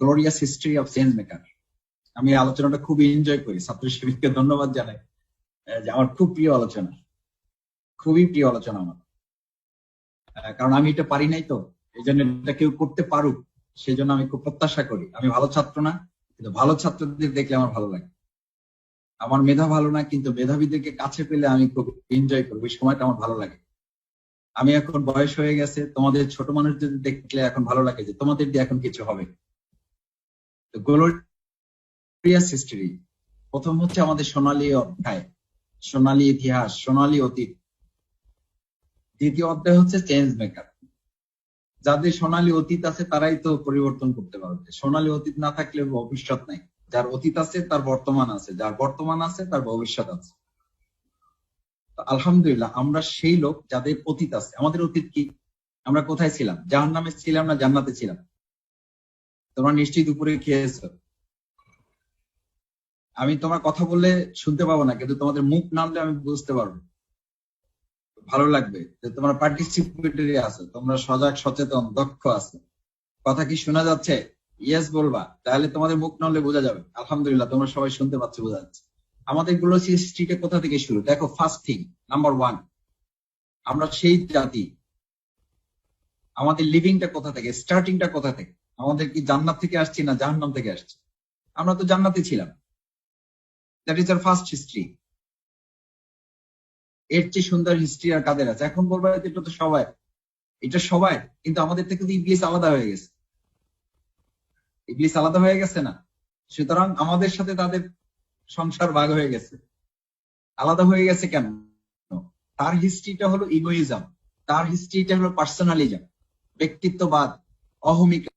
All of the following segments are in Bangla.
Glorious history of change maker. আমি আলোচনাটা খুব এনজয় করি, ছাত্র শিবিরকে ধন্যবাদ জানাই যে আমার খুব প্রিয় আলোচনা, খুবই প্রিয় আলোচনা আমার। কারণ আমি এটা পারি নাই, তো এই জন্য এটা কেউ করতে পারুক সেই জন্য আমি খুব প্রত্যাশা করি। আমি ভালো ছাত্র না, কিন্তু ভালো ছাত্রদের দেখলে আমার ভালো লাগে। আমার মেধা ভালো না, কিন্তু মেধাবীদেরকে কাছে পেলে আমি খুব এনজয় করবো, ওই সময়টা আমার ভালো লাগে। আমি এখন বয়স হয়ে গেছে, তোমাদের ছোট মানুষদের দেখলে এখন ভালো লাগে যে তোমাদের দিয়ে এখন কিছু হবে। গ্লোরিয়াস হিস্ট্রি, প্রথম হচ্ছে আমাদের সোনালী অধ্যায়, সোনালী ইতিহাস, সোনালী অতীত। দ্বিতীয় অধ্যায় হচ্ছে চেঞ্জ মেকার। যাদের সোনালী অতীত আছে তারাই তো পরিবর্তন করতে পারবে, সোনালী অতীত না থাকলে ভবিষ্যৎ নাই। যার অতীত আছে তার বর্তমান আছে, যার বর্তমান আছে তার ভবিষ্যৎ আছে। আলহামদুলিল্লাহ আমরা সেই লোক যাদের অতীত আছে। আমাদের অতীত কি? আমরা কোথায় ছিলাম? জাহান্নামে ছিলাম না জান্নাতে ছিলাম? তোমরা নিশ্চয়ই দুপুরে খেয়েছো। আমি তোমার কথা বললে শুনতে পাবো না, কিন্তু তোমাদের মুখ নামলে আমি বুঝতে পারবো, ভালো লাগবে যে তোমরা পার্টিসিপেটরি আছো, তোমরা সজাগ, সচেতন, দক্ষ আছো। কথা কি শোনা যাচ্ছে? ইয়েস বলবা, তাহলে তোমাদের মুখ নামলে বোঝা যাবে। আলহামদুলিল্লাহ তোমরা সবাই শুনতে পাচ্ছ, বোঝা যাচ্ছে। আমাদের গুলো স্ট্রিটে কোথা থেকে শুরু? দেখো, ফার্স্ট থিং, নাম্বার 1, আমরা সেই জাতি। আমাদের লিভিংটা কোথা থেকে, স্টার্টিংটা কোথা থেকে? আমাদের কি জান্নাত থেকে আসছি না জাহান্নাম থেকে আসছি? আমরা তো জান্নাতে ছিলাম। That is our first history. এর চেয়ে সুন্দর হিস্ট্রি আর কাদের আছে? এখন বলবো এটা তো সবাই, এটা সবাই, কিন্তু আমাদের থেকে তো ইবলিস আলাদা হয়ে গেছে। ইবলিস আলাদা হয়ে গেছে না, সুতরাং আমাদের সাথে তাদের সংসার ভাগ হয়ে গেছে। আলাদা হয়ে গেছে কেন? তার হিস্ট্রিটা হলো ইগোইজম, তার হিস্ট্রিটা হলো পার্সোনালিজম, ব্যক্তিত্ববাদ, অহমিকা,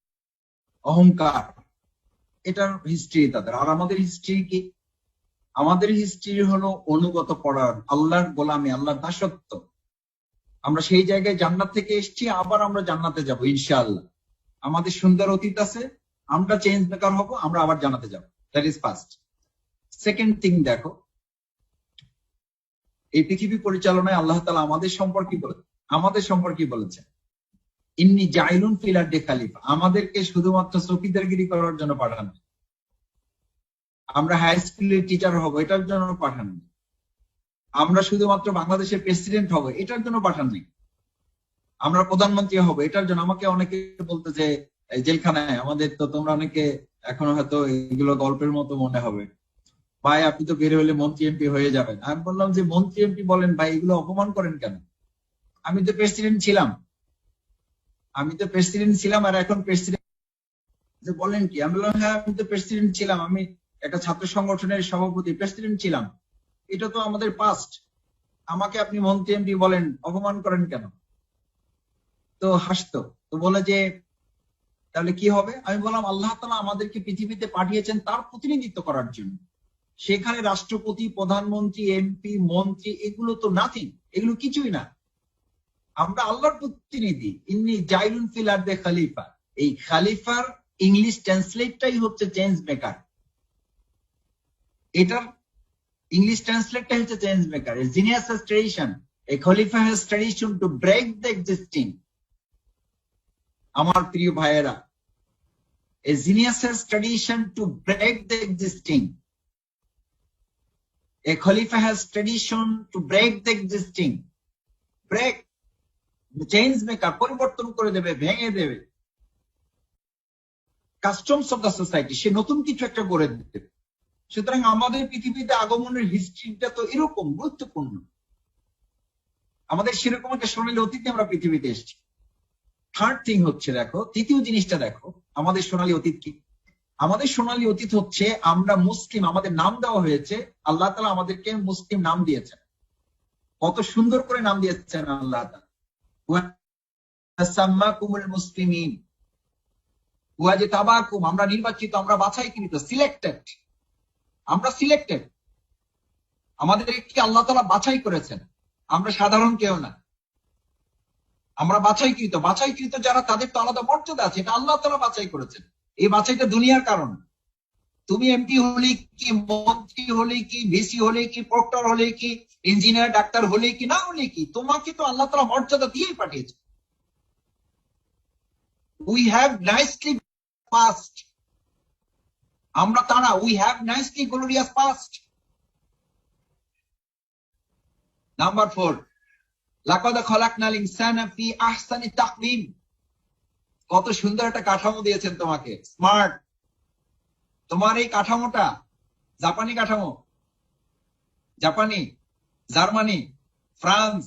অহংকার, এটার হিস্ট্রি তাদের। আর আমাদের হিস্ট্রি কি? আমাদের হিস্ট্রি হলো অনুগত পরায়ণ, আল্লাহর গোলামি, আল্লাহর দাসত্ব। আমরা সেই জায়গায় জান্নাত থেকে এসেছি, আবার আমরা জান্নাতে যাব ইনশাআল্লাহ। আমাদের সুন্দর অতীত আছে, আমরা চেঞ্জ মেকার হব, আমরা আবার জান্নাতে যাব। That is first. Second thing, দেখো এই পৃথিবী পরিচালনায় আল্লাহ তাআলা আমাদের সম্পর্কে বলেছেন ইন্নী জাইলুন ফিল আরদি খলিফা। আমাদেরকে শুধুমাত্র চৌকিদারগিরি করার জন্য পাঠান, আমরা হাই স্কুলের টিচার হব এটার জন্য পাঠান, আমরা শুধুমাত্র বাংলাদেশের প্রেসিডেন্ট হব এটার জন্য পাঠান নেই, আমরা প্রধানমন্ত্রী হব এটার জন্য। আমাকে অনেকে বলতে যে জেলখানায় আমাদের, তো তোমরা অনেকে এখনো হয়তো এগুলো গল্পের মতো মনে হবে, ভাই আপনি তো বের হলে মন্ত্রী এমপি হয়ে যাবেন। আমি বললাম যে মন্ত্রী এমপি বলেন ভাই, এগুলো অপমান করেন কেন? আমি তো প্রেসিডেন্ট ছিলাম, আর এখন প্রেসিডেন্ট বলেন কি? আমি বললাম হ্যাঁ আমি তো প্রেসিডেন্ট ছিলাম, আমি একটা ছাত্র সংগঠনের সভাপতি, প্রেসিডেন্ট ছিলাম, এটা তো আমাদের পাস্ট। আমাকে আপনি মন্ত্রী এমপি বলেন, অপমান করেন কেন? তো হাসতো, তো বলে যে তাহলে কি হবে? আমি বললাম আল্লাহ তাআলা আমাদেরকে পৃথিবীতে পাঠিয়েছেন তার প্রতিনিধিত্ব করার জন্য। সেখানে রাষ্ট্রপতি, প্রধানমন্ত্রী, এমপি, মন্ত্রী এগুলো তো নাথিং, এগুলো কিছুই না। আমরা আল্লাহর প্রতিনিধি। ইন্নী জাইলুন ফিল আরদি খলিফা, এই খলিফার ইংলিশ ট্রান্সলেটটাই হচ্ছে চেঞ্জ মেকার। এটার ইংলিশ ট্রান্সলেটটাই হচ্ছে change maker. A genius has tradition, a খলিফা has tradition to break the existing. আমার প্রিয় ভাইয়েরা, a genius has tradition to break the existing. A খলিফা has tradition to break the existing. Break, change maker, পরিবর্তন করে দেবে, ভেঙে দেবে কাস্টমস অফ দ্য সোসাইটি, সে নতুন কিছু একটা গড়ে দিতে। সুতরাং আমাদের পৃথিবীতে আগমনের হিস্ট্রিটা তো এরকম গুরুত্বপূর্ণ। আমাদের সেরকম একটা সোনালী অতীতে আমরা পৃথিবীতে এসেছি। থার্ড থিং হচ্ছে, দেখো তৃতীয় জিনিসটা দেখো, আমাদের সোনালী অতীত কি? আমাদের সোনালী অতীত হচ্ছে আমরা মুসলিম, আমাদের নাম দেওয়া হয়েছে, আল্লাহ তাআলা আমাদেরকে মুসলিম নাম দিয়েছেন। কত সুন্দর করে নাম দিয়েছেন আল্লাহ তাআলা, সাম্মাকুমুল মুসলিমিন ওয়াজতাবাকুম, আমরা নির্বাচিত, আমরা বাছাইকৃত, সিলেক্টেড। আমরা সিলেক্টেড, আমাদেরকে আল্লাহ তাআলা বাছাই করেছেন, আমরা সাধারণ কেউ না, আমরা বাছাইকৃত। বাছাইকৃত যারা, তাদের তো আলাদা মর্যাদা আছে, এটা আল্লাহ তাআলা বাছাই করেছেন। এই বাছাইটা দুনিয়ার কারণ। তুমি এমপি হলে কি, মন্ত্রী হলে কি, ভিসি হলে কি, প্রক্টর হলে কি, ইঞ্জিনিয়ার, ডাক্তার হলে কি, না হলে কি, তোমাকে তো আল্লাহ তাআলা মর্যাদা দিয়েই পাঠিয়েছে। We have nicely passed আমরা তারা, we have nicely glorious past. Number 4, লাকাদ খলাকনাল ইনসানা ফি আহসানি তাকওয়িম। কত সুন্দর একটা কাঠামো দিয়েছেন তোমাকে, স্মার্ট। তোমার এই কাঠামোটা জাপানি কাঠামো, জাপানি, জার্মানি, ফ্রান্স,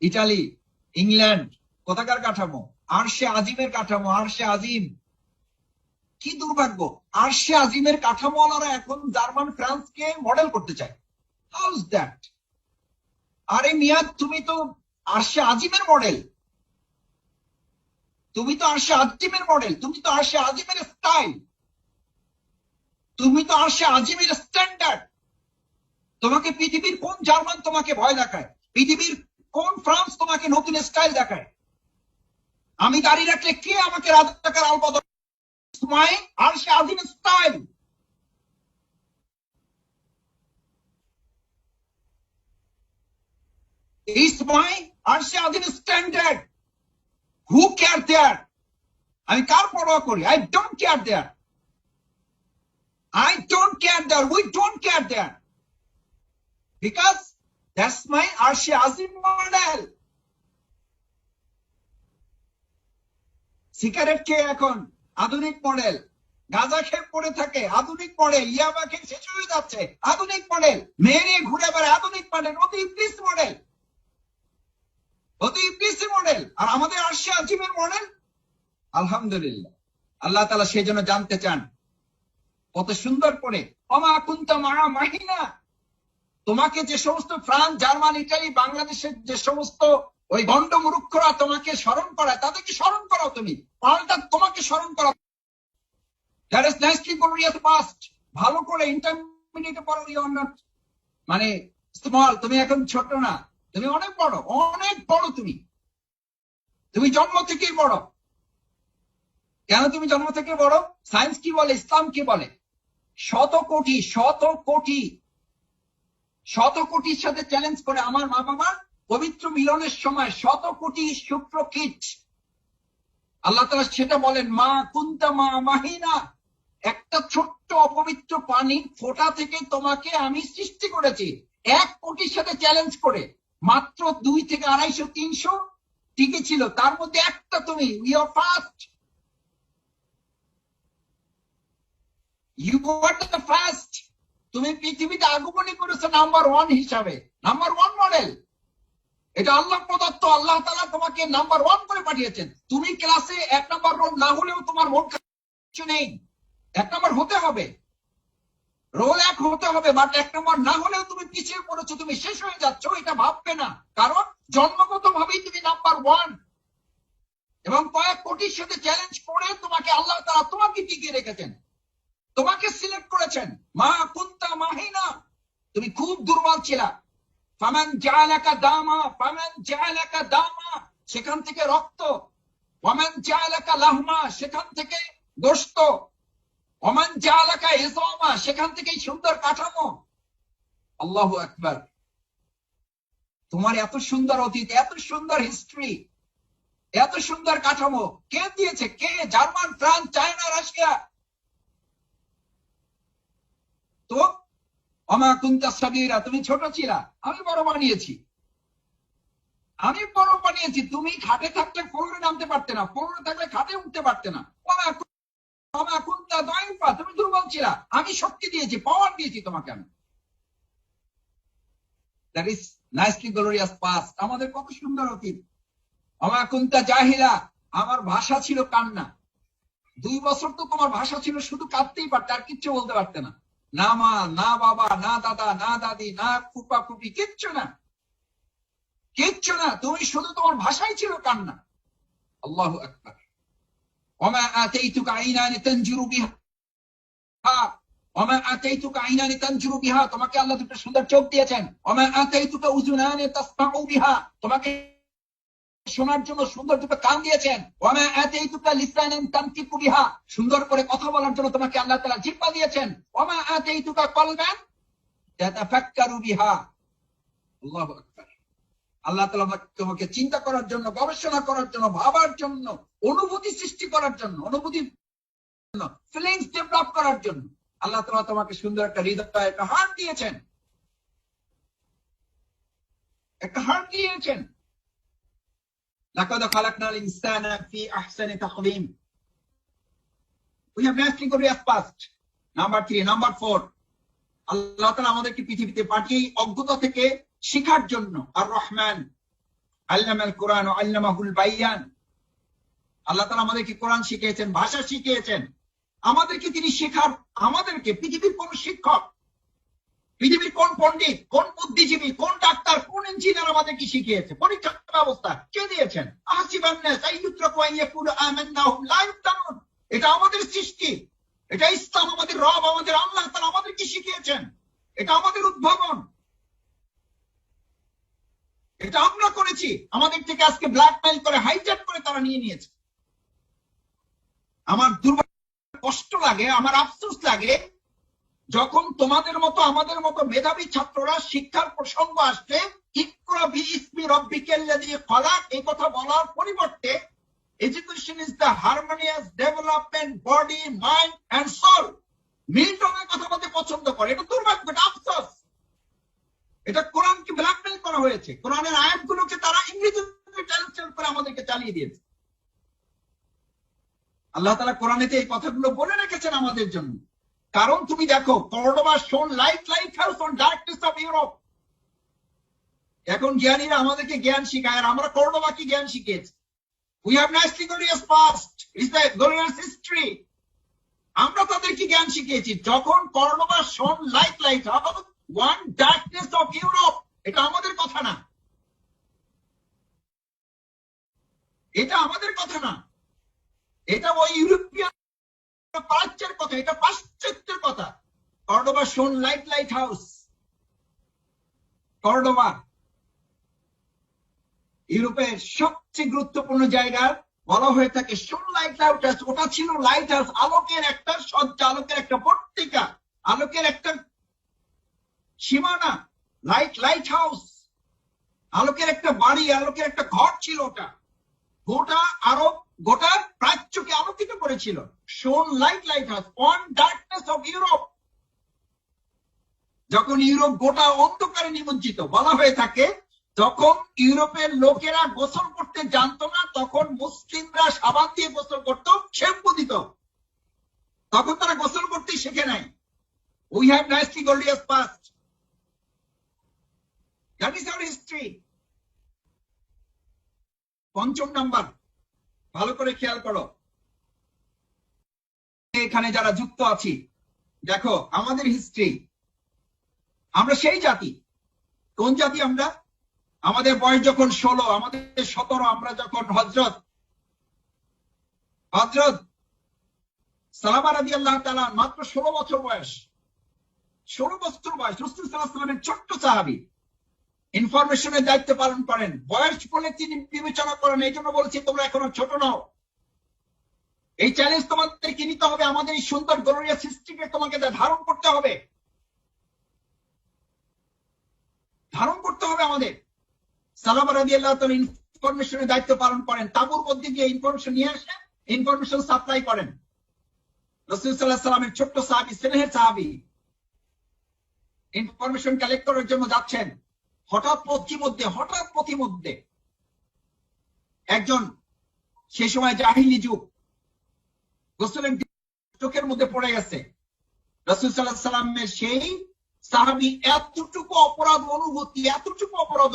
ইটালি, ইংল্যান্ড, কোথাকার কাঠামো? আরশে আজিমের কাঠামো, আরশে আজিম। কি দুর্ভাগ্য, আরশে আজিমের কাঠামোওয়ালারা এখন জার্মান, ফ্রান্সকে মডেল করতে চায়। How is that? আরে মিয়া, তুমি তো আরশে আজিমের মডেল, তুমি তো আরশে আজিমের মডেল, তুমি তো আরশে আজিমের স্টাইল, তুমি তো আরশে আজিমের স্ট্যান্ডার্ড। তোমাকে পৃথিবীর কোন জার্মান তোমাকে ভয় দেখায়? পৃথিবীর কোন ফ্রান্স তোমাকে নতুন স্টাইল দেখায়? আমি দাঁড়িয়ে রাখলে কে আমাকে রাজাকার আলবদর? আরশে আজিম স্টাইল। It's my আরশে আজিম স্ট্যান্ডার্ড। Who care there? আমি কার পরোয়া করি? I don't care there. I don't care there. We don't care there. Because that's my আরশে আজিম মডেল। সিগারেট খেয়ে এখন আধুনিক মডেল, গাঁজা খেয়ে পড়ে থাকে আধুনিক মডেল, ইয়াবা খেয়ে শেষ হয়ে যাচ্ছে আধুনিক মডেল, মেয়ে ঘুরে বেড়ায় আধুনিক মডেল, অতি ইবলিস মডেল, অতি ইবলিস মডেল। আর আমাদের আরশে আজিমের মডেল, আলহামদুলিল্লাহ। আল্লাহ তাআলা সেই জন্য জানতে চান কত সুন্দর করে, ওমা কুনতা মা মাহিনা। তোমাকে যে সমস্ত ফ্রান্স, জার্মান, ইটালি, বাংলাদেশের যে সমস্ত ওই গন্ড মূর্খরা তোমাকে স্মরণ করায়, তাদেরকে স্মরণ করো, তুমি পাল্টা তোমাকে স্মরণ করো। That is nicely glorious past. ভালো করে ইন্টারমিডিয়েট পড়ো, ইউ আর নট মানে স্মল। তুমি এখন ছোট না, তুমি অনেক বড়, অনেক বড়। তুমি জন্ম থেকেই বড়। কেন তুমি জন্ম থেকে বড়? সায়েন্স কি বলে, ইসলাম কি বলে? শত কোটি শত কোটি শত কোটির সাথে চ্যালেঞ্জ করে আমার মা বাবা পবিত্র মিলনের সময় শত কোটি শুক্র কীট, আল্লাহ তাআলা সেটা বলেন, মা কুনতা মা মাহিনা। একটা ছোট্ট অপবিত্র পানির ফোঁটা থেকে তোমাকে আমি সৃষ্টি করেছি 1 কোটির সাথে চ্যালেঞ্জ করে। মাত্র 2 থেকে 250, 300 টিকে ছিল, তার মধ্যে একটা তুমি। You are first, you are the first. তুমি পৃথিবীতে আগমনই করেছো নাম্বার 1 হিসাবে, নাম্বার 1 মডেল। এটা আল্লাহ প্রদত্ত, আল্লাহ তাআলা তোমাকে নাম্বার 1 করে পাঠিয়েছেন। তুমি ক্লাসে 1 নাম্বার রোল না হলেও তোমার মন কিছু নেই, 1 নাম্বার হতে হবে, রোল 1 হতে হবে, বাট 1 নাম্বার না হলেও তুমি পিছিয়ে পড়েছো, তুমি শেষ হয়ে যাচ্ছ, এটা ভাববে না। কারণ জন্মগত ভাবেই তুমি নাম্বার 1। এবং কয়েক কোটির সাথে চ্যালেঞ্জ করে তোমাকে আল্লাহ তাআলা তোমাকে টিকিয়ে রেখেছেন, তোমাকে সিলেক্ট করেছেন। মা কুনতা মাহিনা, তুমি খুব দুর্বল ছিলা। ফামান জাআলাকা দামা, ফামান জাআলাকা দামা, সেখান থেকে রক্ত। ওয়ামান জাআলাকা লাহমা, সেখান থেকে গোশত। ওয়ামান জাআলাকা ইজামা, সেখান থেকে সুন্দর কাঠামো। আল্লাহু আকবার। তোমার এত সুন্দর অতীত, এত সুন্দর হিস্ট্রি, এত সুন্দর কাঠামো কে দিয়েছে? কে? German, France, China, Russia. তো ওমা কুনতা সাগীরা, তুমি ছোট ছিলা, আমি বড় বানিয়েছি, আমি বড় বানিয়েছি। তুমি খাটে থাকলে ফ্লোরে নামতে পারতে না, ফ্লোরে থাকলে খাটে উঠতে পারতে না। ওমা কুনতা দাইফা, তুমি দুর্বল ছিলা, আমি শক্তি দিয়েছি, পাওয়ার দিয়েছি তোমাকে আমি। That is nicely glorious past. আমাদের কত সুন্দর অতীত। ওমা কুনতা জাহিলা, আমার ভাষা ছিল কান্না। 2 বছর তো তোমার ভাষা ছিল শুধু কাঁদতেই পারতে, আর কিচ্ছু বলতে পারতে না। না মা, না বাবা, না দাদা, না দাদি, না ফুপা ফুপি, কিচ্ছু না, কিচ্ছু না। তুমি শুধু তোমার ভাষাই ছিল কান্না। আল্লাহু আকবার। ওমা আতাইতুকা আইনানি তানজুরু বিহা, ওমা আতাইতুকা আইনানি তানজুরু বিহা, তোমাকে আল্লাহ দুটো সুন্দর চোখ দিয়েছেন। ওমা আতাইতুকা উযুনানি তাসমাউ বিহা, তোমাকে শোনার জন্য সুন্দর দুটো কান দিয়েছেন। ওয়ামা আতাইতুকা লিসানান তানতিকু বিহা, সুন্দর করে কথা বলার জন্য তোমাকে আল্লাহ তাআলা জিহ্বা দিয়েছেন। ওয়ামা আতাইতুকা কলবান তাতাফাক্কারু বিহা। আল্লাহু আকবার। আল্লাহ তাআলা তোমাকে চিন্তা করার জন্য, গবেষণা করার জন্য, ভাবার জন্য, অনুভূতি সৃষ্টি করার জন্য, অনুভূতি ফিলিংস ডেভেলপ করার জন্য আল্লাহ তাআলা তোমাকে সুন্দর একটা হৃদয়, একটা হার্ট দিয়েছেন, একটা হার্ট দিয়েছেন। লাকাদ খালাকনাল ইনসানা ফি আহসানি তাকওয়িম। We have nicely got as past. Number 3, number 4. আল্লাহ তাআলা আমাদেরকে পৃথিবীতে পাঠিয়ে অজ্ঞতা থেকে শেখার জন্য। আর রহমান আল্লামাল কোরআন ওয়া আল্লামাহুল বায়ান। আল্লাহ তাআলা আমাদেরকে কোরআন শিখিয়েছেন, ভাষা শিখিয়েছেন। আমাদেরকে তিনি শেখার, আমাদেরকে পৃথিবীর কোন শিক্ষক, পৃথিবীর কোন পণ্ডিত, কোন বুদ্ধিজীবী, কোন ডাক্তার, কোন ইঞ্জিনিয়ার আমাদেরকে শিখিয়েছে? পরীক্ষার ব্যবস্থা কে দিয়েছেন? আহসিবান নাস আইয়ুতরাকু আন ইয়াকুলু আমান্না হুম লা ইফতানুন। এটা আমাদের সৃষ্টি, এটা ইসলাম, আমাদের রব, আমাদের আল্লাহ তাআলা আমাদেরকে শিখিয়েছেন। এটা আমাদের উদ্ভাবন, এটা আমরা করেছি। আমাদের থেকে আজকে ব্ল্যাকমেইল করে, হাইজ্যাক করে তারা নিয়ে নিয়েছে। আমার কষ্ট লাগে, আমার আফসোস লাগে, যখন তোমাদের মতো আমাদের মতো মেধাবী ছাত্ররা শিক্ষার প্রসঙ্গ আসছে, ইকরা বিইসমি রাব্বিকাল্লাযী খলাক এই কথা বলার পরিবর্তে education is the harmonious development body, mind and soul, মিল্টনের কথা বলতে পছন্দ করে। এটা দুর্ভাগ্য, এটা আফসোস। এটা কোরআনকে ব্ল্যাকমেইল করা হয়েছে। কোরআনের আয়াতগুলোকে তারা ইংরেজিতে ট্রান্সলেট করে আমাদেরকে চালিয়ে দিয়েছে। আল্লাহ তাআলা কোরআনেতে এই কথাগুলো বলে রেখেছেন আমাদের জন্য। কারণ তুমি দেখো, কর্ডোবা শোন light house on darkness of Europe. এখন জ্ঞানীরা আমাদেরকে জ্ঞান শিখায়, আর আমরা কর্ডোবাকে জ্ঞান শিখিয়েছি। We have nicely glorious past. It's the glorious history. আমরা তাদেরকে জ্ঞান শিখিয়েছি। যখন কর্ডোবা শোন light house one darkness of Europe, এটা আমাদের কথা না, এটা আমাদের কথা না, এটা ওই ইউরোপিয়ান প্রাচ্যের কথা, এটা পাশ্চাত্যের কথা। কর্ডোবা শোন লাইট হাউস, কর্ডোবা ইউরোপের সবচেয়ে গুরুত্বপূর্ণ জায়গা বলা হয়ে থাকে শোন লাইট হাউস। ওটা ছিল লাইট হাউস, আলোকের একটা সজ্জা, আলোকের একটা পট্টিকা, আলোকের একটা সীমানা। লাইট হাউস, আলোকের একটা বাড়ি, আলোকের একটা ঘর ছিল। ওটা গোটা আরব, গোটা প্রাচ্যকে আলোকিত করেছিল। শোন light house on darkness of Europe. যখন ইউরোপ গোটা অন্ধকারে নিমজ্জিত, বলা হয়ে থাকে যখন ইউরোপের লোকেরা গোসল করতে জানতো না, তখন মুসলিমরা সাবান দিয়ে গোসল করতো, শ্যাম্পু দিত। তখন তারা গোসল করতেই শিখে নাই। We have nicely glorious past. That is our history. পঞ্চম নাম্বার, ভালো করে খেয়াল করো, এখানে যারা যুক্ত আছি, দেখো আমাদের হিস্ট্রি। আমরা সেই জাতি। কোন জাতি আমরা? আমাদের বয়স যখন 16, আমাদের 17, আমরা যখন হযরত সালামা রাদিয়াল্লাহু তাআলা মাত্র 16 বছর বয়স, 16 বছর বয়স, রাসূল সাল্লাল্লাহু আলাইহি ওয়াসাল্লামের ছোট্ট সাহাবী, ইনফরমেশনের দায়িত্ব পালন করেন। বয়স বলে তিনি বিবেচনা করেন। এই জন্য বলছি তোমরা এখনো ছোট নও। এই চ্যালেঞ্জ তোমাদেরকে নিতে হবে। আমাদের এই সুন্দর গ্লোরিয়াস হিস্ট্রিকে তোমাকে ধারণ করতে হবে, ধারণ করতে হবে আমাদের। সালামা রাদিয়াল্লাহু তাআলা ইনফরমেশনের দায়িত্ব পালন করেন। তাবুর মধ্যে গিয়ে ইনফরমেশন নিয়ে আসে, ইনফরমেশন সাপ্লাই করেন। রাসূল সাল্লাল্লাহু আলাইহি ওয়াসাল্লামের ছোট্ট সাহাবী, স্নেহের সাহাবী, ইনফরমেশন কালেক্ট করার জন্য যাচ্ছেন। হঠাৎ পথিমধ্যে একজন, সেই সময় জাহিলি যুগ, গোসলের চোখের মধ্যে পড়ে গেছে। রাসূল সাল্লাল্লাহু আলাইহি ওয়াসাল্লামের সেই সাহাবী এতটুকু অপরাধ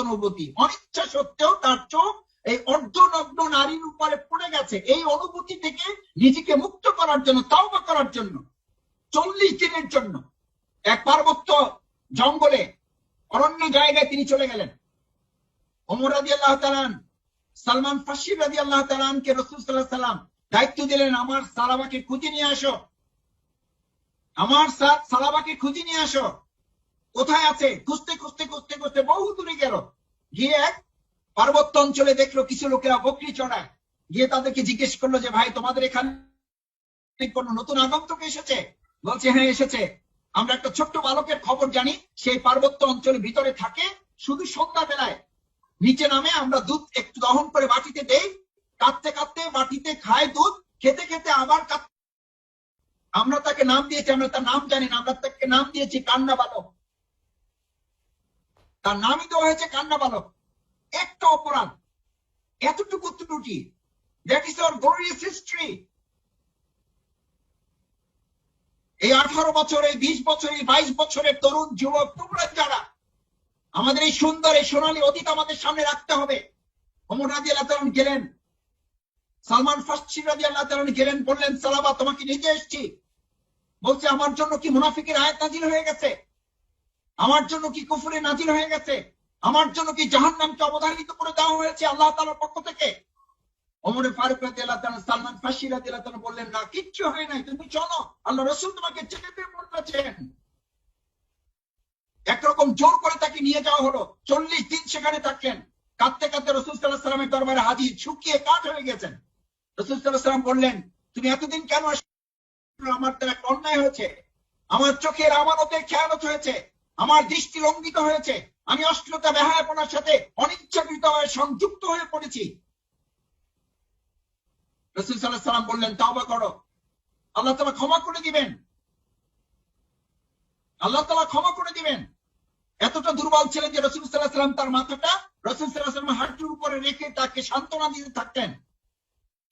অনুভূতি, অনিচ্ছা সত্ত্বেও তার চোখ এই অর্ধনগ্ন নারীর উপরে পড়ে গেছে। এই অনুভূতি থেকে নিজেকে মুক্ত করার জন্য, তাওবা করার জন্য 40 দিনের জন্য এক পার্বত্য জঙ্গলে, অরণ্য জায়গায় তিনি চলে গেলেন। ওমর রাদিয়াল্লাহু তাআলা, সালমান ফারসি রাদিয়াল্লাহু তাআলা কে রাসূল সাল্লাল্লাহু আলাইহি ওয়াসাল্লাম দায়িত্ব দিলেন, আমার সালাবাকে খুঁজে নিয়ে আসো, আমার সালাবাকে খুঁজে নিয়ে আসো। কোথায় আছে? খুঁজতে বহু দূরে গেল। গিয়ে এক পার্বত্য অঞ্চলে দেখলো কিছু লোকেরা বকরি চড়ায়। গিয়ে তাদেরকে জিজ্ঞেস করলো যে ভাই, তোমাদের এখানে কোন নতুন আগন্তুক এসেছে? বলছে হ্যাঁ এসেছে। আমরা একটা ছোট্ট বালকের খবর জানি, সেই পার্বত্য অঞ্চলের ভিতরে থাকে, শুধু সন্ধ্যা বেলায় নিচে নামে, আমরা দুধ একটু দহন করে বাটিতে দেই, কাঁদতে বাটিতে খায় দুধ, খেতে আবার আমরা তাকে নাম দিয়েছি, আমরা তার নাম জানি না, আমরা তাকে নাম দিয়েছি কান্না বালক। তার নামই দেওয়া হয়েছে কান্না বালক। একটা অপরাধ, এতটুকু ত্রুটি, that is our glorious history. এই 18 বছর, এই 20 বছর, এই 22 বছরের তরুণ যুবক তোমরা যারা, আমাদের এই সুন্দর এই সোনালী অতীত আমাদের সামনে রাখতে হবে। ওমর রাদিয়াল্লাহু তাআলা গেলেন, সালমান ফার্সি রাদিয়াল্লাহু তাআলা গেলেন, বললেন সালাবা তোমাকে নিতে এসেছি। বলছে আমার জন্য কি মুনাফিকের আয়াত নাজিল হয়ে গেছে? আমার জন্য কি কুফরে নাজিল হয়ে গেছে? আমার জন্য কি জাহান্নামকে অবধারিত করে দেওয়া হয়েছে আল্লাহ তাআলার পক্ষ থেকে? ওমর ফারুক রাদিয়াল্লাহু তাআলা সালমান ফার্সি রাদিয়াল্লাহু তাআলা বললেন না, কিচ্ছু হয় নাই, তুমি চলো, আল্লাহ রাসূল তোমাকে যেতে বলেছেন। একরকম জোর করে তাকে নিয়ে যাওয়া হলো। 40 দিন সেখানে থাকলেন। কাঁদতে কাঁদতে রাসূল সাল্লাল্লাহু আলাইহি ওয়াসাল্লামের দরবারে হাজির, শুকিয়ে কাঠ হয়ে গেছেন। রাসূল সাল্লাল্লাহু আলাইহি ওয়াসাল্লাম বললেন, তুমি এতদিন কেন আসলে? আমার দ্বারা একটা অন্যায় হয়েছে, আমার চোখের আমানতের খেয়ানত হয়েছে, আমার দৃষ্টি লঙ্ঘিত হয়েছে, আমি অশ্লীলতা বেহায়াপনার সাথে অনিচ্ছাকৃতভাবে সংযুক্ত হয়ে পড়েছি। রাসূল সাল্লাল্লাহু আলাইহি ওয়াসাল্লাম বললেন, তাওবা করো, আল্লাহ তাআলা ক্ষমা করে দিবেন, আল্লাহ তাআলা ক্ষমা করে দিবেন। এতটা দুর্বল ছিলেন যে রাসূল সাল্লাল্লাহু আলাইহি ওয়াসাল্লাম তার মাথাটা রাসূল সাল্লাল্লাহু আলাইহি ওয়াসাল্লাম হাঁটুর উপরে রেখে তাকে সান্ত্বনা দিতে থাকতেন।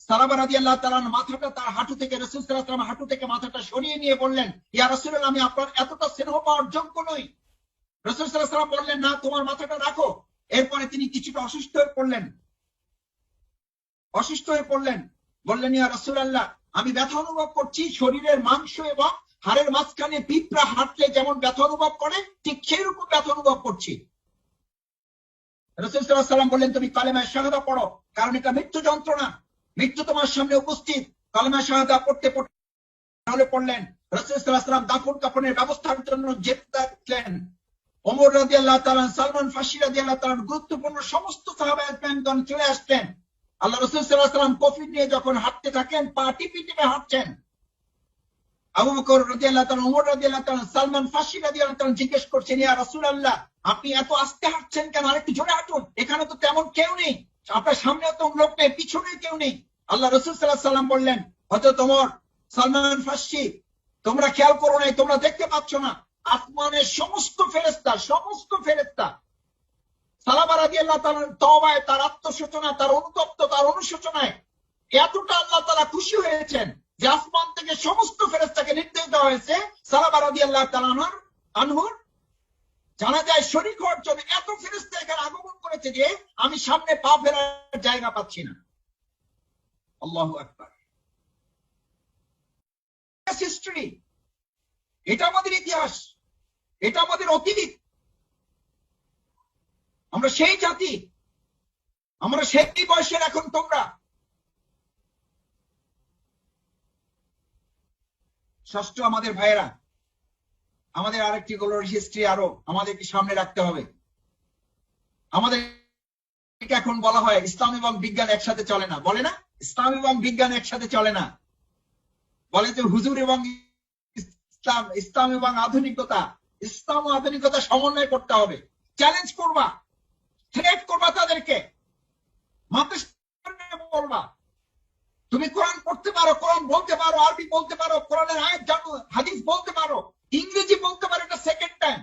সালাবা রাদিয়াল্লাহু তাআলা মাথাটা তার হাঁটু থেকে, রাসূল সাল্লাল্লাহু আলাইহি ওয়াসাল্লাম হাঁটু থেকে মাথাটা সরিয়ে নিয়ে বললেন, ইয়া রাসূলুল্লাহ, আমি আপনার এতটা স্নেহ পাওয়ার যোগ্য নই। রাসূল সাল্লাল্লাহু আলাইহি ওয়াসাল্লাম বললেন, না, তোমার মাথাটা রাখো। এরপরে তিনি কিছুটা অসুস্থ হয়ে পড়লেন, বললেন, ইয়া রাসূলুল্লাহ, আমি ব্যথা অনুভব করছি, শরীরের মাংস এবং হাড়ের মাঝখানে পিঁপড়া হাঁটলে যেমন ব্যথা অনুভব করে, ঠিক সেই রকম ব্যথা অনুভব করছি। রাসূল সাল্লাল্লাহু আলাইহি ওয়াসাল্লাম বললেন, তুমি কালেমা শাহাদা পড়ো, কারণ এটা মৃত্যু যন্ত্রণা, মৃত্যু তোমার সামনে উপস্থিত। কালেমা শাহাদা পড়তে পড়লেন। রাসূল সাল্লাল্লাহু আলাইহি ওয়াসাল্লাম দাফন কাফনের ব্যবস্থার জন্য যেতে থাকলেন। ওমর রাদিয়াল্লাহু তাআলা, সালমান ফার্সি রাদিয়াল্লাহু তাআলা, গুরুত্বপূর্ণ সমস্ত সাহাবায়ে কেরামগণ চলে আসতেন। আল্লাহ রাসূল সাল্লাল্লাহু আলাইহি ওয়াসাল্লাম কফিন নিয়ে যখন হাঁটতে থাকেন, পা টিপে টিপে হাঁটছেন। আবু বকর রাদিয়াল্লাহু তাআলা, ওমর রাদিয়াল্লাহু তাআলা, সালমান ফার্সি রাদিয়াল্লাহু তাআলা জিজ্ঞেস করছেন, ইয়া রাসূলুল্লাহ, আপনি এত আস্তে হাঁটছেন কেন? আরেকটু জোরে হাঁটুন, এখানে তো তেমন কেউ নেই, আপনার সামনে তো লোক নেই, পিছনে কেউ নেই। আল্লাহ রাসূল সাল্লাল্লাহু আলাইহি ওয়াসাল্লাম বললেন, হযরত ওমর, সালমান ফার্সি, তোমরা খেয়াল করো নাই, তোমরা দেখতে পাচ্ছ না, আসমানের সমস্ত ফেরেশতা সালাবা রাদিয়াল্লাহু তাআলার তওবায়, তার আত্মশোচনা, তার অনুতপ্ত, তার অনুশোচনায় এতটা আল্লাহ তাআলা খুশি হয়েছেন যে আসমান থেকে সমস্ত ফেরেশতাকে নির্দেশ দেওয়া হয়েছে সালাবা রাদিয়াল্লাহু তাআলা আনহুর জানাজায় শরীক হওয়ার জন্য। এত ফেরেশতা এখানে আগমন করেছে যে আমি সামনে পা ফেরার জায়গা পাচ্ছি না। আল্লাহু আকবার। হিস্ট্রি, এটা আমাদের ইতিহাস, এটা আমাদের অতীত। আমরা সেই জাতি, আমরা সেই বয়সের এখন তোমরা। ষষ্ঠ, আমাদের ভাইয়েরা, আমাদের আরেকটি গ্লোরি হিস্ট্রি আরো আমাদেরকে সামনে রাখতে হবে। আমাদের এখন বলা হয় ইসলাম এবং বিজ্ঞান একসাথে চলে না, বলে না? ইসলাম এবং বিজ্ঞান একসাথে চলে না, বলে যে হুজুর এবং ইসলাম এবং আধুনিকতা, ইসলাম ও আধুনিকতা সমন্বয় করতে হবে। চ্যালেঞ্জ করবা, থ্রেট করবা তাদেরকে, বলবা তুমি কোরআন পড়তে পারো, কোরআন বলতে পারো, আরবি বলতে পারো, কোরআনের আয়াত জানো, হাদিস বলতে পারো, ইংরেজি বলতে পারো, এটা সেকেন্ড টাইম।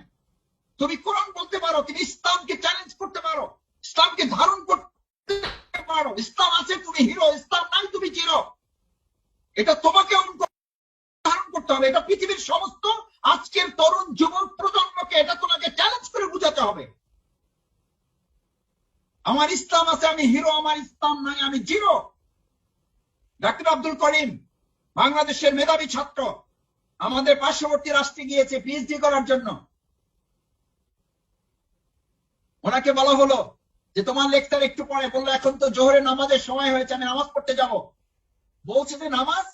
তুমি কোরআন বলতে পারো, তুমি ইসলামকে চ্যালেঞ্জ করতে পারো, ইসলামকে ধারণ করতে পারো। ইসলাম আছে তুমি হিরো, ইসলাম নাই তুমি জিরো। এটা তোমাকে ধারণ করতে হবে। এটা পৃথিবীর সমস্ত আজকের তরুণ যুবক প্রজন্মকে এটা তোমাকে চ্যালেঞ্জ করে বুঝাতে হবে। আমার ইসলাম আছে, আমি হিরো, আমার ইসলাম নাই, আমি জিরো। ডাক্তার আব্দুল করিম, বাংলাদেশের মেধাবী ছাত্র, আমাদের পার্শ্ববর্তী রাষ্ট্রে গিয়েছে পিএইচডি করার জন্য। ওনাকে বলা হলো যে তোমার লেকচার একটু পরে। বললো এখন তো জোহরের নামাজের সময় হয়েছে, আমি নামাজ পড়তে যাব। বলছে যে নামাজ,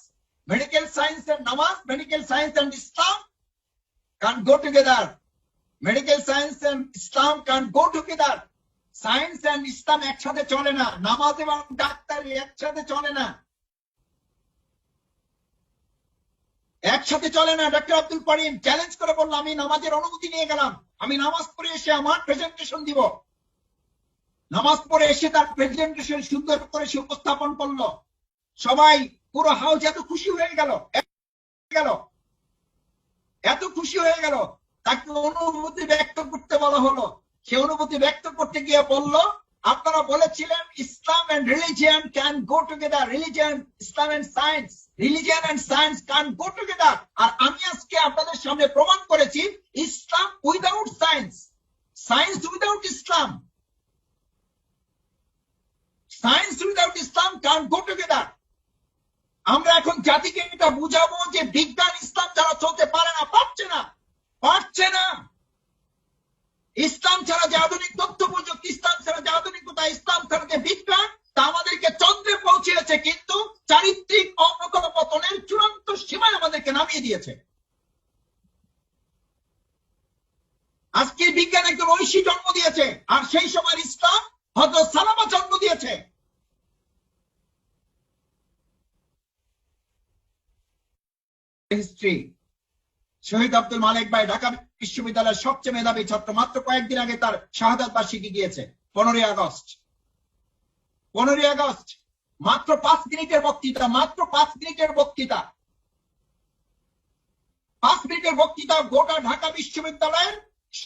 মেডিকেল সায়েন্স এন্ড নামাজ, medical science and Islam can't go together. Medical science and Islam can't go together. Science and Islam একসাথে চলে না, নামাজ এবং ডাক্তারি একসাথে চলে না, একসাথে চলে না। ডাক্তার আব্দুল করিম চ্যালেঞ্জ করে বললো, আমি নামাজের অনুমতি নিয়ে গেলাম, আমি নামাজ পড়ে এসে আমার প্রেজেন্টেশন দিব। নামাজ পড়ে এসে তার প্রেজেন্টেশন সুন্দর করে সে উপস্থাপন করলো। সবাই, পুরো হাউস এত খুশি হয়ে গেল। গেল, এত খুশি হয়ে গেল, তাকে অনুভূতি ব্যক্ত করতে বলা হলো। সে অনুভূতি ব্যক্ত করতে গিয়ে বলল, আপনারা বলেছিলেন Islam and religion can go together, Islam and science, religion and science can go together. আর আমি আজকে আপনাদের সামনে প্রমাণ করেছি Islam without science, science without Islam, science without Islam can go together. আমরা এখন জাতিকে এটা বুঝাবো যে বিজ্ঞান ইসলাম ছাড়া চলতে পারে না, পারছে না, পারছে না। ইসলাম ছাড়া যে আধুনিক তথ্য প্রযুক্তি, ইসলাম ছাড়া যে আধুনিকতা, ইসলাম ছাড়া যে বিজ্ঞান, তা আমাদেরকে চন্দ্রে পৌঁছেছে, কিন্তু চারিত্রিক অবনতনের চূড়ান্ত সীমায় আমাদেরকে নামিয়ে দিয়েছে। আজকে বিজ্ঞান একজন ঐশী জন্ম দিয়েছে, আর সেই সময় ইসলাম হযরত সালামা জন্ম দিয়েছে। হিস্ট্রি, শহীদ আব্দুল মালিক ভাই ঢাকা বিশ্ববিদ্যালয়ের সবচেয়ে মেধাবী ছাত্র, মাত্র কয়েকদিন আগে তার শাহাদাত বার্ষিকী গিয়েছে, 15 আগস্ট। 15 আগস্ট, মাত্র 5 মিনিটের বক্তৃতা, মাত্র 5 মিনিটের বক্তৃতা, 5 মিনিটের বক্তৃতা গোটা ঢাকা বিশ্ববিদ্যালয়ের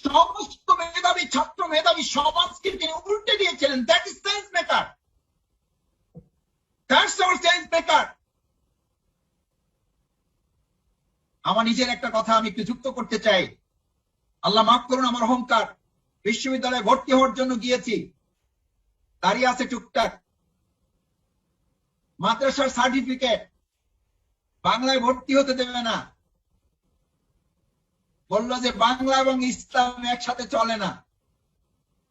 সমস্ত মেধাবী ছাত্র, মেধাবী সমাজকে তিনি উল্টে দিয়েছিলেন। That is sense maker, that's our sense maker. আমার নিজের একটা কথা আমি একটু যুক্ত করতে চাই, আল্লাহ মাফ করুন আমার অহংকার। বিশ্ববিদ্যালয়ে ভর্তি হওয়ার জন্য গিয়েছি, দাঁড়িয়ে আছে টুকটাক মাদ্রাসার সার্টিফিকেট, বাংলায় ভর্তি হতে দেবে না, বলল যে বাংলা এবং ইসলাম একসাথে চলে না,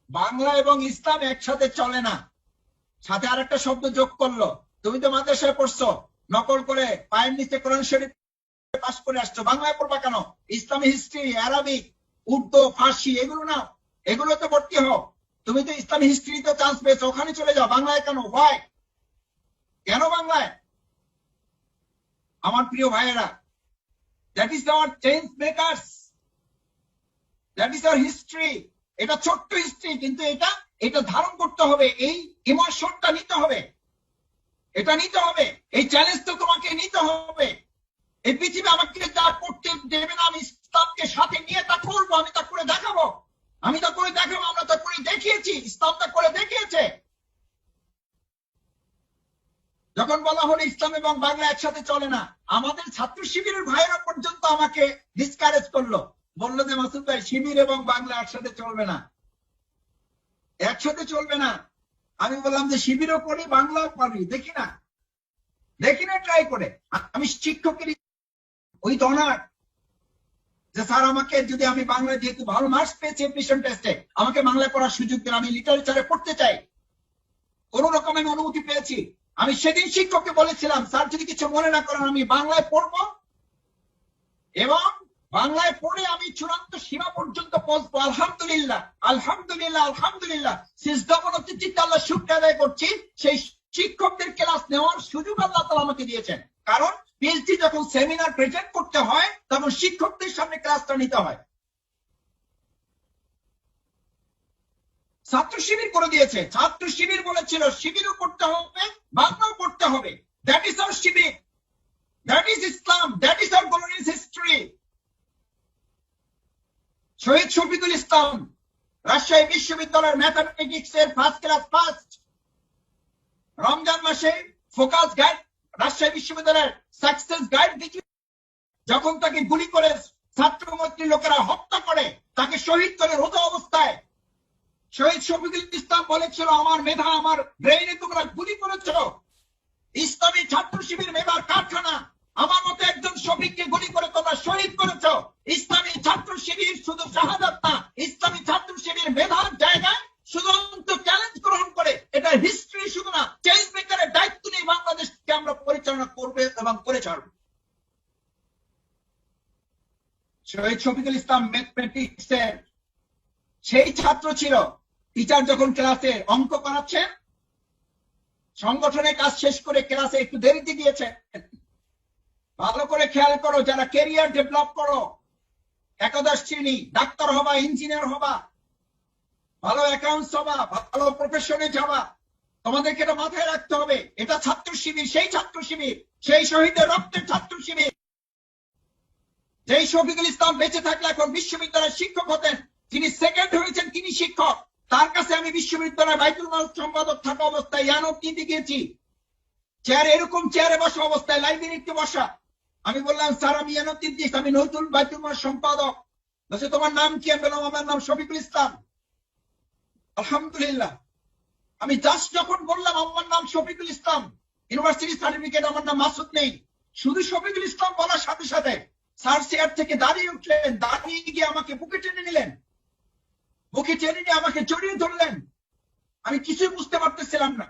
বাংলা এবং ইসলাম একসাথে চলে না। সাথে আরেকটা শব্দ যোগ করলো, তুমি তো মাদ্রাসায় পড়ছো, নকল করে পায়ের নিচে কোরআন শরীফ পাস করে আসছো, বাংলায় পড়বা কেন? ইসলামী হিস্ট্রি, আরবিক, উর্দু, ফার্সি এগুলো না, এগুলো তো ভর্তি হও। তুমি তো ইসলামী হিস্ট্রিতে চান্স পেয়েছো, ওখানে চলে যাও, বাংলায় কেন? ভাই কেন বাংলায়? আমার প্রিয় ভাইয়েরা, that is hour change makers, that is our history. এটা ছোট্ট হিস্ট্রি, কিন্তু এটা ধারণ করতে হবে, এই ইমোশনটা নিতে হবে, এটা নিতে হবে, এই চ্যালেঞ্জ তো তোমাকে নিতে হবে। এই পৃথিবী আমাকে যা করতে দেবে না, আমি ইসলামকে সাথে নিয়ে তা করবো, আমি তা করে দেখাবো, আমি তা করে দেখাবো, আমরা তা করে দেখিয়েছি, ইসলাম তা করে দেখিয়েছে। যখন বলা হলো ইসলাম এবং বাংলা একসাথে চলে না, আমাদের ছাত্র শিবিরের ভাইয়েরা পর্যন্ত আমাকে ডিসকারেজ করলো, বললো যে মাসুদ ভাই শিবির এবং বাংলা একসাথে চলবে না, একসাথে চলবে না। আমি বললাম যে শিবিরও করি, বাংলাও পারি, দেখি না ট্রাই করে। আমি শিক্ষকের ওই অনার যে স্যার আমাকে যদি, আমি বাংলায় যেহেতু ভালো মার্কস পেয়েছি এডমিশন টেস্টে, আমাকে বাংলায় পড়ার সুযোগ দেন, আমি লিটারেচারে পড়তে চাই। কোন রকম আমি অনুমতি পেয়েছি। আমি সেদিন শিক্ষককে বলেছিলাম, স্যার যদি কিছু মনে না করেন আমি বাংলায় পড়বো এবং বাংলায় পড়ে আমি চূড়ান্ত সীমা পর্যন্ত পৌঁছবো। আলহামদুলিল্লাহ, আলহামদুলিল্লাহ, আলহামদুলিল্লাহ, সিজদাবনচিত্তে আল্লাহ শুকর আদায় করছি, সেই শিক্ষকদের ক্লাস নেওয়ার সুযোগ আল্লাহ তাআলা আমাকে দিয়েছেন। কারণ পিএইচডি যখন সেমিনার প্রেজেন্ট করতে হয়, তখন শিক্ষকদের সামনে ক্লাসটা নিতে হয়। ছাত্র শিবির করে দিয়েছে, ছাত্র শিবির বলেছিল শিবিরও করতে হবে, বাংলাও করতে হবে। That is our Shibir, that is Islam, that is our glorious history. শহীদ শফিকুল ইসলাম রাজশাহী বিশ্ববিদ্যালয়ের ম্যাথামেটিক্স এর ফার্স্ট ক্লাস ফার্স্ট, রমজান মাসে ফোকাস গাইড রাজশাহী বিশ্ববিদ্যালয়ের সাকসেস গাইড দিচ্ছে, যখন তাকে গুলি করে ছাত্র মৈত্রী লোকেরা হত্যা করে, তাকে শহীদ করে রোজা অবস্থায় শহীদ শফিকুল ইসলাম বলেছিল, আমার মেধা, আমার ব্রেইনে তোমরা গুলি করেছ, ইসলামী ছাত্র শিবির মেধার কারখানা, আমার মতো একজন শফিককে গুলি করে তোমরা শহীদ করেছ। ইসলামী ছাত্র শিবির শুধু শাহাদাত না, ইসলামী ছাত্র শিবির মেধার জায়গায় শুধুমাত্র চ্যালেঞ্জ গ্রহণ করে, এটা হিস্ট্রি শুধু না, চেঞ্জ মেকারের দায়িত্ব নিয়ে বাংলাদেশকে আমরা পরিচালনা করবে এবং করে ছাড়ব। শহীদ শফিকুল ইসলাম ম্যাথমেটিক্স এর সেই ছাত্র ছিল, টিচার যখন ক্লাসে অঙ্ক করাচ্ছে, সংগঠনের কাজ শেষ করে ক্লাসে একটু দেরিতে গিয়েছে। ভালো করে খেয়াল করো, যারা ক্যারিয়ার ডেভেলপ করো, একাদশ শ্রেণী, ডাক্তার হবা, ইঞ্জিনিয়ার হবা, ভালো অ্যাকাউন্টস হবা, ভালো প্রফেশনে যাবা, তোমাদেরকে এটা মাথায় রাখতে হবে। এটা ছাত্র শিবির, সেই ছাত্র শিবির, সেই শহীদের রক্তের ছাত্র শিবির। যেই শফিকুল ইসলাম বেঁচে থাকলে এখন বিশ্ববিদ্যালয়ের শিক্ষক হতেন, তিনি সেকেন্ড হয়েছেন, তিনি শিক্ষক। তার কাছে আমি বিশ্ববিদ্যালয়ের বাইতুল মাল সম্পাদক থাকা অবস্থায় ইয়ানত নিতে গিয়েছি, চেয়ারে এরকম চেয়ারে বসা অবস্থায় লাইব্রেরিতে বসা। আমি বললাম, স্যার আমি ইয়ানত দিচ্ছি, আমি নতুন বাইতুল মাল সম্পাদক। বলছে তোমার নাম কি? আমি বললাম আমার নাম শফিকুল ইসলাম। আলহামদুলিল্লাহ, আমি জাস্ট যখন বললাম আমার নাম শফিকুল ইসলাম, ইউনিভার্সিটি সার্টিফিকেট আমার নাম মাসুদ নেই, শুধু শফিকুল ইসলাম বলার সাথে সাথে স্যার চেয়ার থেকে দাঁড়িয়ে উঠলেন, দাঁড়িয়ে গিয়ে আমাকে বুকে টেনে নিলেন, বুকে টেনে নিয়ে আমাকে জড়িয়ে ধরলেন। আমি কিছুই বুঝতে পারতেছিলাম না।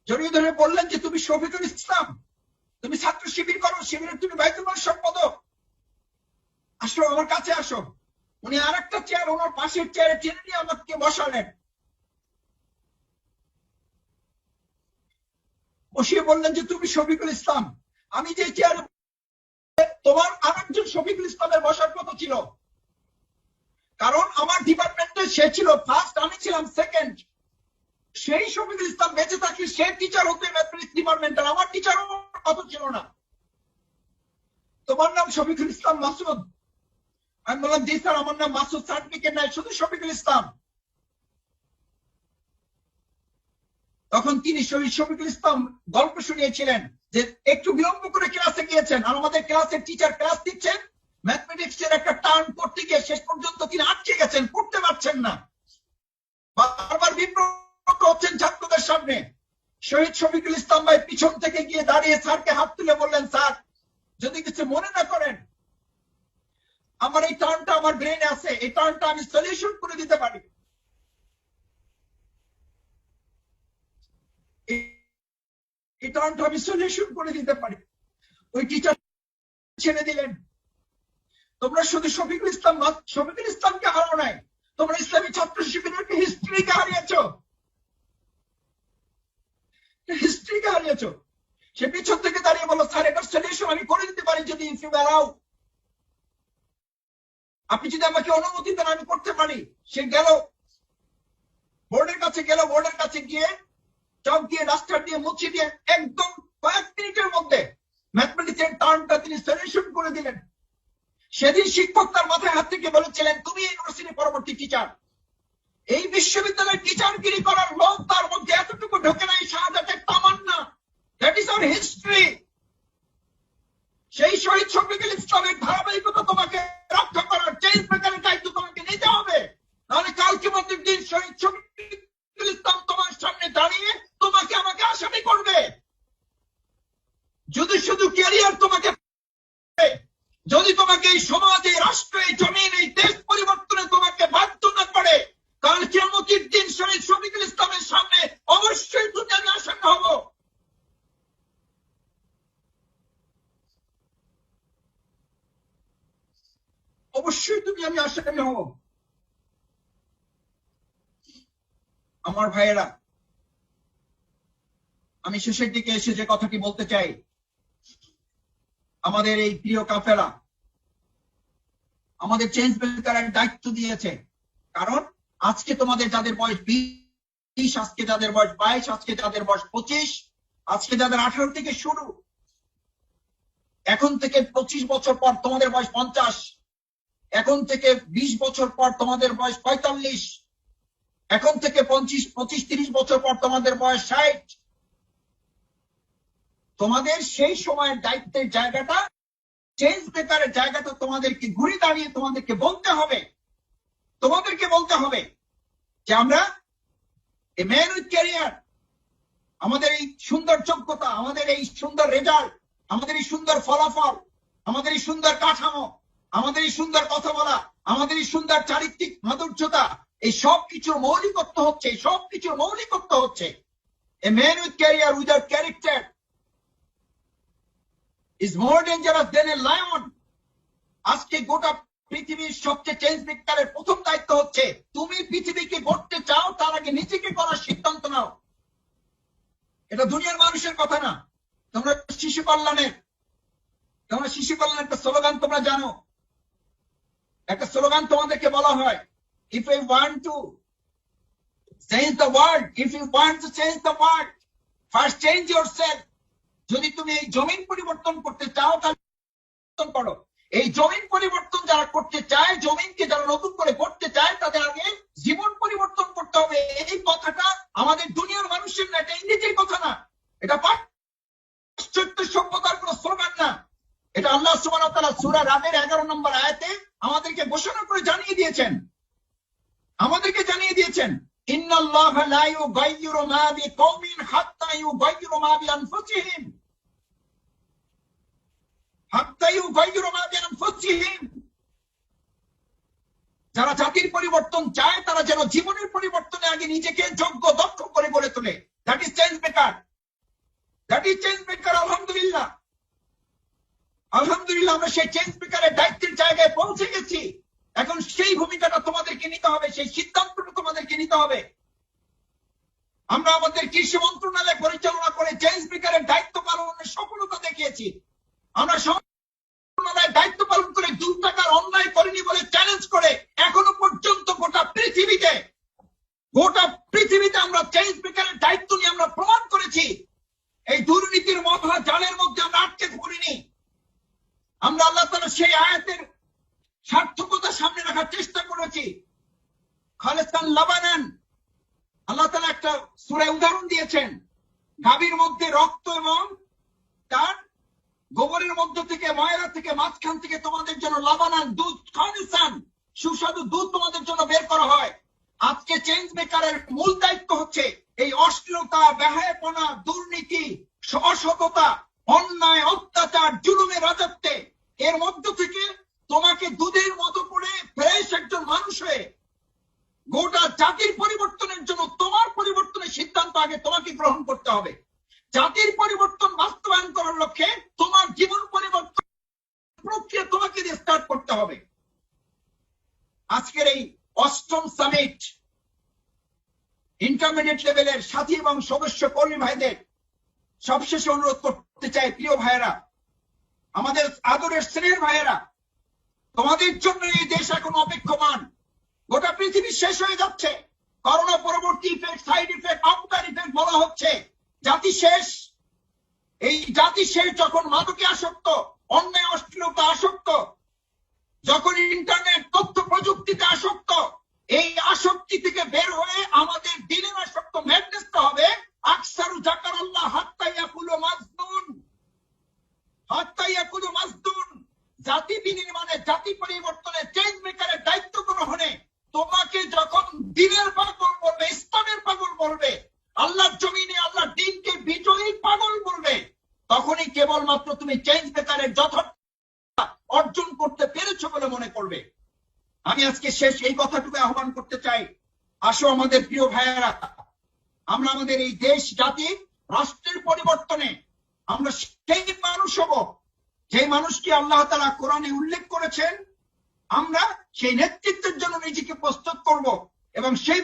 জড়িয়ে ধরে বললেন যে তুমি শফিকুল ইসলাম, তুমি ছাত্র শিবির করো, শিবিরের তুমি বাইতুল মাল সম্পাদক, আসো আমার কাছে আসো। উনি আর একটা চেয়ার ওনার পাশের চেয়ারে টেনে নিয়ে আমাকে বসালেন, বসিয়ে বললেন যে তুমি শফিকুল ইসলাম। আমি যে চেয়ারে, তোমার আরেকজন শফিকুল ইসলামের বসার কথা ছিল, কারণ আমার ডিপার্টমেন্টে সে ছিল ফার্স্ট, আমি ছিলাম সেকেন্ড। সেই শফিকুল ইসলাম বেঁচে থাকলে সে টিচার হতে ম্যাথমেটিক্স ডিপার্টমেন্টের, আমার টিচার কথা ছিল না। তোমার নাম শফিকুল ইসলাম মাসুদ? আমি বললাম জি স্যার আমার নাম মাসুদ, সার্টিফিকেট নাই, শুধু শফিকুল ইসলাম। তখন তিনি শহীদ শফিকুল ইসলাম গল্প শুনিয়েছিলেন যে একটু বিলম্ব করে ক্লাসে গিয়েছেন, আর আমাদের ক্লাসের টিচার ক্লাস দিচ্ছেন, ম্যাথমেটিক্স এর একটা টার্ম করতে গিয়ে শেষ পর্যন্ত তিনি আটকে গেছেন, পড়তে পারছেন না, বারবার বিব্রত হচ্ছেন ছাত্রদের সামনে। শহীদ শফিকুল ইসলাম ভাই পিছন থেকে গিয়ে দাঁড়িয়ে স্যারকে হাত তুলে বললেন, স্যার যদি কিছু মনে না করেন, আমার এই টার্মটা আমার ব্রেনে আছে, এই টার্মটা আমি সলিউশন করে দিতে পারি। এই টার্মটা আমি সলিউশন করে দিতে পারি। ওই টিচার ছেড়ে দিলেন। তোমরা শুধু শফিকুল ইসলামকে হারাও নাই, তোমরা ইসলামী ছাত্র শিবিরের হিস্ট্রিকে হারিয়েছ, হিস্ট্রিকে হারিয়েছ। সে পিছন থেকে দাঁড়িয়ে বলো, স্যার এটার সলিউশন আমি করে দিতে পারি যদি ইফ ইউ অ্যালাউ, আপনি যদি আমাকে অনুমতি দেন আমি করতে পারি। সে গেল বোর্ডের কাছে, বোর্ডের কাছে গিয়ে চক দিয়ে ডাস্টার দিয়ে মুছে দিয়ে একদম কয়েক মিনিটের মধ্যে ম্যাথমেটিক্সের টার্মটা তিনি সলিউশন করে দিলেন। সেদিন শিক্ষক তার মাথায় হাত থেকে বলেছিলেন, তুমি ইউনিভার্সিটির পরবর্তী টিচার। এই বিশ্ববিদ্যালয়ের টিচারগিরি করার লোক তার মধ্যে এতটুকু ঢোকে নাই, শাহাদাতের তামান্না। That is our history. সেই শহীদ শফিকুল ইসলামের ধারাবাহিকতা তোমাকে রক্ষা করার, চেঞ্জ মেকারের দায়িত্ব তোমাকে নিতে হবে, নাহলে কালকে মধ্যের দিন শহীদ শফিকুল ইসলাম তোমার সামনে দাঁড়িয়ে তোমাকে আমাকে আসামি করবে। যদি শুধু ক্যারিয়ার তোমাকে, যদি তোমাকে এই সমাজে, রাষ্ট্রে, জমিন, এই দেশ পরিবর্তনে তোমাকে বাধ্য না করে, কাল কিয়ামতের দিন শহীদ শফিকুল ইসলামের সামনে অবশ্যই তুমি আমি আসামি হব। অবশ্যই তুমি আমি আসামি হব। আমার ভাইয়েরা, আমি শেষের দিকে এসে যে কথাটি বলতে চাই, আমাদের এই প্রিয় কাফেলা আমাদের চেঞ্জ মেকারের দায়িত্ব দিয়েছে। কারণ আজকে তোমাদের যাদের বয়স 20, আজকে যাদের বয়স 22, আজকে যাদের বয়স 25, আজকে যাদের 18 থেকে শুরু, এখন থেকে 25 বছর পর তোমাদের বয়স 50, এখন থেকে 20 বছর পর তোমাদের বয়স 45, এখন থেকে 25-30 বছর পর তোমাদের বয়স 60। তোমাদের সেই সময়ের দায়িত্বের জায়গাটা, চেঞ্জ মেকারের জায়গাটা তোমাদেরকে ঘুরে দাঁড়িয়ে তোমাদেরকে বলতে হবে, যে আমরা এ ম্যান উইথ ক্যারিয়ার, আমাদের এই সুন্দর যোগ্যতা, আমাদের এই সুন্দর রেজাল্ট, আমাদের এই সুন্দর ফলাফল, আমাদের এই সুন্দর কাঠামো, আমাদের এই সুন্দর কথা বলা, আমাদের এই সুন্দর চারিত্রিক মাধুর্যতা, এই সব কিছুর মৌলিকত্ব হচ্ছে a man with career without character is more dangerous than a lion. আজকে গোটা পৃথিবীর সবচেয়ে চেঞ্জ মেকারের প্রথম দায়িত্ব হচ্ছে, তুমি পৃথিবীকে গড়তে চাও, তার আগে নিজেকে করার সিদ্ধান্ত নাও। এটা দুনিয়ার মানুষের কথা না। তোমরা শিশু কল্যাণের একটা স্লোগান তোমরা জানো, একটা স্লোগান তোমাদেরকে বলা হয়, if you want to change the world, first change yourself. যদি তুমি এই জমিন পরিবর্তন করতে চাও তাহলে করো। এই যারা করতে চায়, জমিনকে যারা নতুন করে করতে চায়, তাদের আগে জীবন পরিবর্তন করতে হবে। এই কথাটা আমাদের দুনিয়ার মানুষের না, এটা ইংরেজির কথা না, এটা পাশ্চাত্য সভ্যতার কোন স্লোগান না। এটা আল্লাহ সুবহানাহু ওয়া তাআলা সূরা রাদের 11 নম্বর আয়াতে আমাদেরকে ঘোষণা করে জানিয়ে দিয়েছেন, ইন্নাল্লাহা লা ইউগাইয়িরু মা বিকওমিন হাত্তা ইউগাইয়িরু মা বিআনফুসিহিম, যারা জাতির পরিবর্তন চায় তারা যেন জীবনের পরিবর্তনে আগে নিজেকে যোগ্য দক্ষ করে গড়ে তোলে। That is change maker. আলহামদুলিল্লাহ আমরা সেই চেঞ্জ মেকারের দায়িত্বের জায়গায় পৌঁছে গেছি। এখন সেই ভূমিকাটা তোমাদেরকে নিতে হবে, সেই সিদ্ধান্তটা তোমাদেরকে নিতে হবে। আমরা আমাদের কৃষি মন্ত্রণালয় পরিচালনা করে চেঞ্জ মেকারের দায়িত্ব পালনের সফলতা দেখিয়েছি। আমরা দায়িত্ব পালন করে 2 টাকার অন্যায় করেনি বলে চ্যালেঞ্জ করে এখনো পর্যন্ত গোটা পৃথিবীতে আমরা চেঞ্জ মেকারের দায়িত্ব নিয়ে আমরা প্রমাণ করেছি। এই দুর্নীতির মহা জালের মধ্যে আমরা আটকে পড়িনি। আমরা আল্লাহ তাআলা সেই আয়াতের সার্থকতা সামনে রাখার চেষ্টা করেছি। খালেসান লাবানান, আল্লাহ তাআলা একটা সূরায় উদাহরণ দিয়েছেন, গাভীর মধ্যে রক্ত এবং তার গোবরের মধ্য থেকে, ময়লা থেকে, মাঝখান থেকে তোমাদের জন্য লাবানান দুধ, খালিসান সুস্বাদু দুধ তোমাদের জন্য বের করা হয়। আজকে চেঞ্জ মেকারের মূল দায়িত্ব হচ্ছে এই অশ্লীলতা, বেহায়াপনা, দুর্নীতি, অসততা, অন্যায়, অত্যাচার, জুলুমের রাজত্বে এর মধ্য থেকে তোমাকে দুধের মতো করে ফ্রেশ একজন মানুষ হয়ে গোটা জাতির পরিবর্তনের জন্য তোমার পরিবর্তনের সিদ্ধান্ত আগে তোমাকে গ্রহণ করতে হবে। জাতির পরিবর্তন বাস্তবায়ন করার লক্ষ্যে তোমার জীবন পরিবর্তন প্রক্রিয়া তোমাকে দিয়ে স্টার্ট করতে হবে। আজকের এই 8ম সামিট ইন্টারমিডিয়েট লেভেলের সাথী এবং সদস্য কর্মী ভাইদের সবশেষে অনুরোধ করতে চাই, প্রিয় ভাইয়েরা, আমাদের আদরের স্নেহের ভাইয়েরা, তোমাদের জন্য এই দেশ এখন অপেক্ষমান। গোটা পৃথিবী শেষ হয়ে যাচ্ছে। করোনা পরবর্তী effect, side effect, after effect বলা হচ্ছে। জাতি শেষ। এই জাতি শেষ যখন মাদকে আসক্ত, অন্যায় অশ্লীলতা আসক্ত, যখন ইন্টারনেট তথ্য প্রযুক্তিতে আসক্ত, এই আসক্তি থেকে বের হয়ে আমাদের দিনের আসক্ত ম্যাডনেসটা হবে আকসারু যাকারাল্লাহ হাত্তা ইয়াকুলু মাজদুন। জাতি বিনির্মাণে, জাতি পরিবর্তনে, চেঞ্জ মেকারের দায়িত্ব গ্রহণে তোমাকে যখন দিনের পাগল বলবে, ইসলামের পাগল বলবে, আল্লাহর জমিনে আল্লাহর দ্বীনকে বিজয়ী পাগল বলবে, তখনই কেবলমাত্র তুমি চেঞ্জ মেকারের যথার্থ অর্জন করতে পেরেছো বলে মনে করবে। আমি আজকে শেষ এই কথাটুকু আহ্বান করতে চাই, আসো আমাদের প্রিয় ভাইয়েরা, আমরা আমাদের এই দেশ, জাতি, রাষ্ট্রের পরিবর্তনে আমরা সেই মানুষ হব যে মানুষকে আল্লাহ তাআলা কোরআনে উল্লেখ করেছেন। আমরা সেই নেতৃত্বের জন্য নিজেকে প্রস্তুত করব এবং সেই